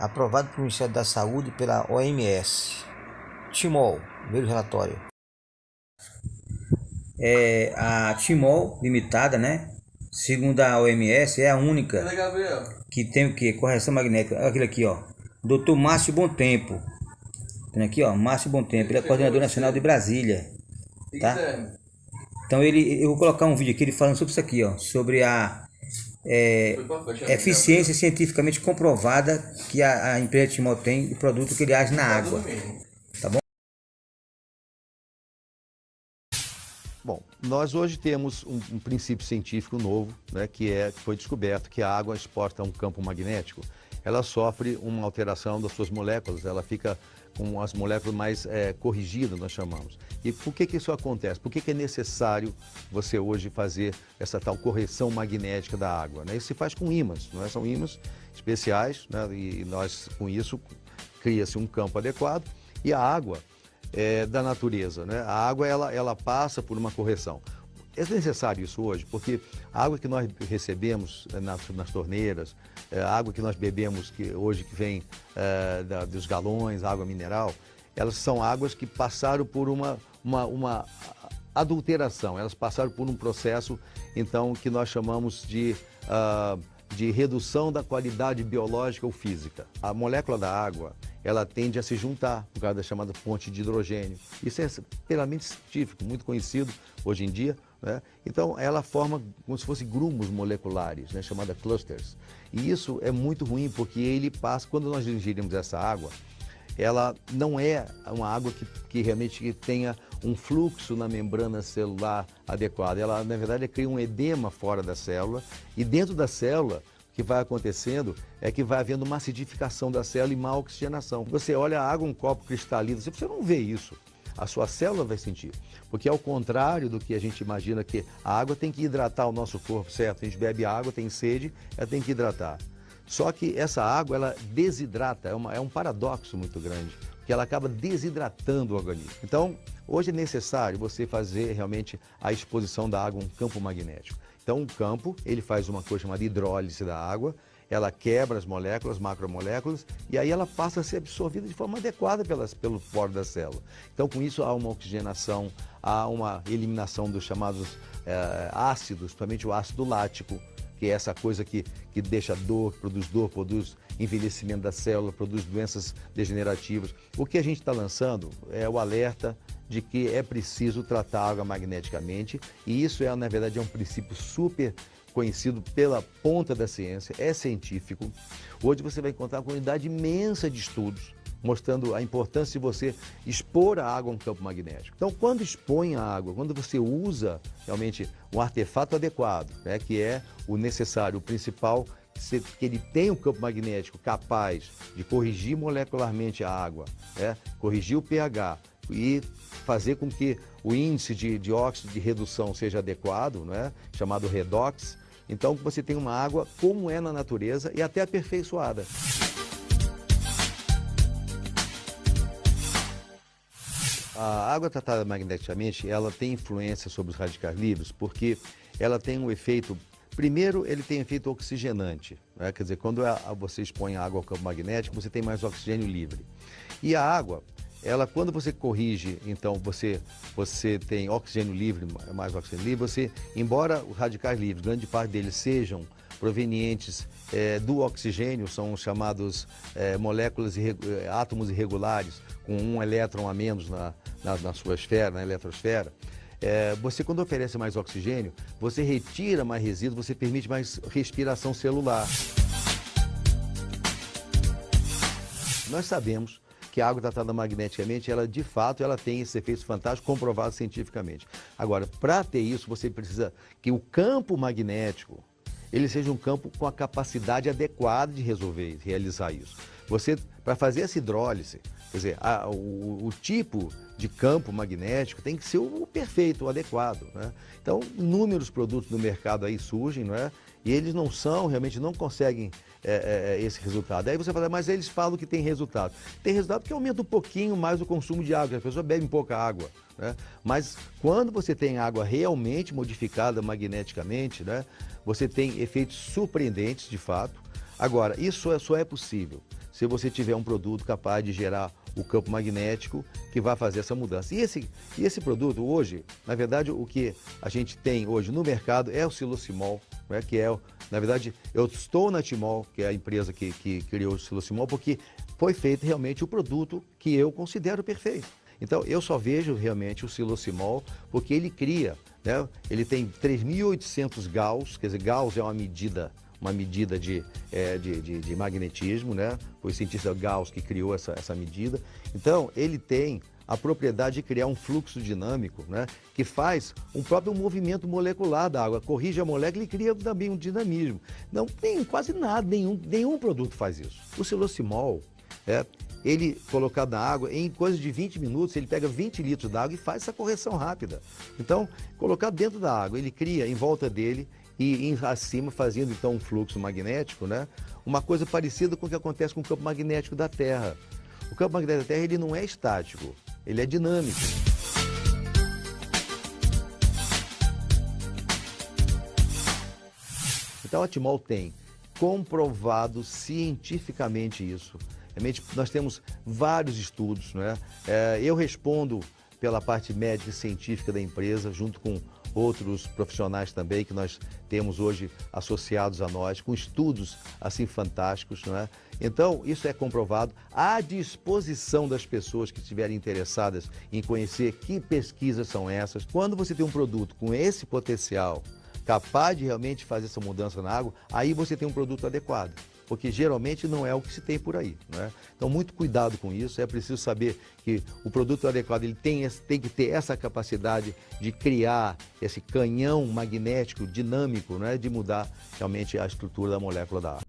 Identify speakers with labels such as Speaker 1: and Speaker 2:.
Speaker 1: aprovado pelo Ministério da Saúde e pela OMS. Timol, primeiro relatório. A Timol Limitada, né? Segundo a OMS, é a única que tem o que? Correção magnética. Aquele aqui, ó. Dr. Márcio Bontempo. Tem aqui, ó. Márcio Bontempo. Ele é coordenador nacional de Brasília. Tá? Então eu vou colocar um vídeo aqui ele falando sobre isso aqui, ó. Sobre a eficiência cientificamente comprovada que a empresa Timol tem do produto que ele age na água. Tá bom?
Speaker 2: Bom, nós hoje temos um princípio científico novo, né, que foi descoberto que a água exposta a um campo magnético, ela sofre uma alteração das suas moléculas, ela fica com as moléculas mais corrigidas, nós chamamos. E por que isso acontece? Por que é necessário você hoje fazer essa tal correção magnética da água? Né? Isso se faz com ímãs, não é? São ímãs especiais, né? E nós, com isso, cria-se um campo adequado e a água da natureza, né? A água ela passa por uma correção. É necessário isso hoje, porque a água que nós recebemos nas torneiras, a água que nós bebemos hoje que vem dos galões, água mineral, elas são águas que passaram por uma adulteração, elas passaram por um processo, então, que nós chamamos de redução da qualidade biológica ou física. A molécula da água, ela tende a se juntar por causa da chamada ponte de hidrogênio. Isso é plenamente científico, muito conhecido hoje em dia, né? Então, ela forma como se fossem grumos moleculares, né? Chamada clusters. E isso é muito ruim porque ele passa, quando nós ingerimos essa água, ela não é uma água que realmente tenha um fluxo na membrana celular adequado. Ela, na verdade, cria um edema fora da célula e dentro da célula, o que vai acontecendo é que vai havendo uma acidificação da célula e má oxigenação. Você olha a água, um copo cristalino, você não vê isso. A sua célula vai sentir, porque ao contrário do que a gente imagina que a água tem que hidratar o nosso corpo, certo? A gente bebe água, tem sede, ela tem que hidratar. Só que essa água, ela desidrata, é um paradoxo muito grande, porque ela acaba desidratando o organismo. Então, hoje é necessário você fazer realmente a exposição da água a um campo magnético. Então, o campo, ele faz uma coisa chamada hidrólise da água, ela quebra as moléculas, macromoléculas, e aí ela passa a ser absorvida de forma adequada pelo poro da célula. Então, com isso, há uma oxigenação, há uma eliminação dos chamados ácidos, principalmente o ácido lático, que é essa coisa que deixa dor, produz envelhecimento da célula, produz doenças degenerativas. O que a gente está lançando é o alerta de que é preciso tratar a água magneticamente, e isso na verdade, é um princípio super conhecido pela ponta da ciência, é científico. Hoje você vai encontrar uma quantidade imensa de estudos mostrando a importância de você expor a água a um campo magnético. Então, quando expõe a água, quando você usa realmente um artefato adequado, né, que é o necessário, o principal, que ele tem um campo magnético capaz de corrigir molecularmente a água, né, corrigir o pH e fazer com que o índice de óxido de redução seja adequado, né, chamado redox, então você tem uma água como é na natureza e até aperfeiçoada. A água tratada magneticamente, ela tem influência sobre os radicais livres, porque ela tem um efeito, primeiro ele tem efeito oxigenante, né? Quer dizer, quando você expõe a água ao campo magnético, você tem mais oxigênio livre. E a água, quando você corrige, então você tem oxigênio livre, mais oxigênio livre, embora os radicais livres, grande parte deles sejam provenientes do oxigênio, são chamados moléculas, átomos irregulares, com um elétron a menos na sua esfera, na eletrosfera. Você, quando oferece mais oxigênio, você retira mais resíduo, você permite mais respiração celular. Nós sabemos que a água tratada magneticamente, ela de fato tem esses efeitos fantásticos comprovados cientificamente. Agora, para ter isso, você precisa que o campo magnético ele seja um campo com a capacidade adequada de realizar isso. Para fazer essa hidrólise, quer dizer, o tipo de campo magnético tem que ser o perfeito, o adequado, né? Então, inúmeros produtos no mercado aí surgem, não é? E eles realmente não conseguem esse resultado. Aí você fala, mas eles falam que tem resultado. Tem resultado porque aumenta um pouquinho mais o consumo de água, as pessoas bebem pouca água, né? Mas quando você tem água realmente modificada magneticamente, né, você tem efeitos surpreendentes, de fato. Agora, isso só é possível se você tiver um produto capaz de gerar o campo magnético que vai fazer essa mudança. E esse produto hoje, na verdade, o que a gente tem hoje no mercado é o Silocimol, né, que é, na verdade, eu estou na Timol, que é a empresa que criou o Silocimol, porque foi feito realmente o produto que eu considero perfeito. Então, eu só vejo realmente o Silocimol porque ele cria, né, ele tem 3.800 Gauss, quer dizer, Gauss é uma medida de magnetismo, né? Foi o cientista Gauss que criou essa medida. Então, ele tem a propriedade de criar um fluxo dinâmico, né? Que faz um próprio movimento molecular da água, corrige a molécula e cria também um dinamismo. Não tem quase nada, nenhum produto faz isso. O Silocimol, ele colocado na água, em coisa de 20 minutos, ele pega 20 litros d'água e faz essa correção rápida. Então, colocado dentro da água, ele cria em volta dele e acima fazendo então um fluxo magnético, né? Uma coisa parecida com o que acontece com o campo magnético da Terra. O campo magnético da Terra ele não é estático, ele é dinâmico. Então a Timol tem comprovado cientificamente isso. Realmente nós temos vários estudos, né? Eu respondo pela parte médica e científica da empresa, junto com outros profissionais também que nós temos hoje associados a nós, com estudos assim fantásticos, não é? Então, isso é comprovado à disposição das pessoas que estiverem interessadas em conhecer que pesquisas são essas. Quando você tem um produto com esse potencial, capaz de realmente fazer essa mudança na água, aí você tem um produto adequado. Porque geralmente não é o que se tem por aí, né? Então, muito cuidado com isso. É preciso saber que o produto adequado ele tem que ter essa capacidade de criar esse canhão magnético dinâmico, né? De mudar realmente a estrutura da molécula da água.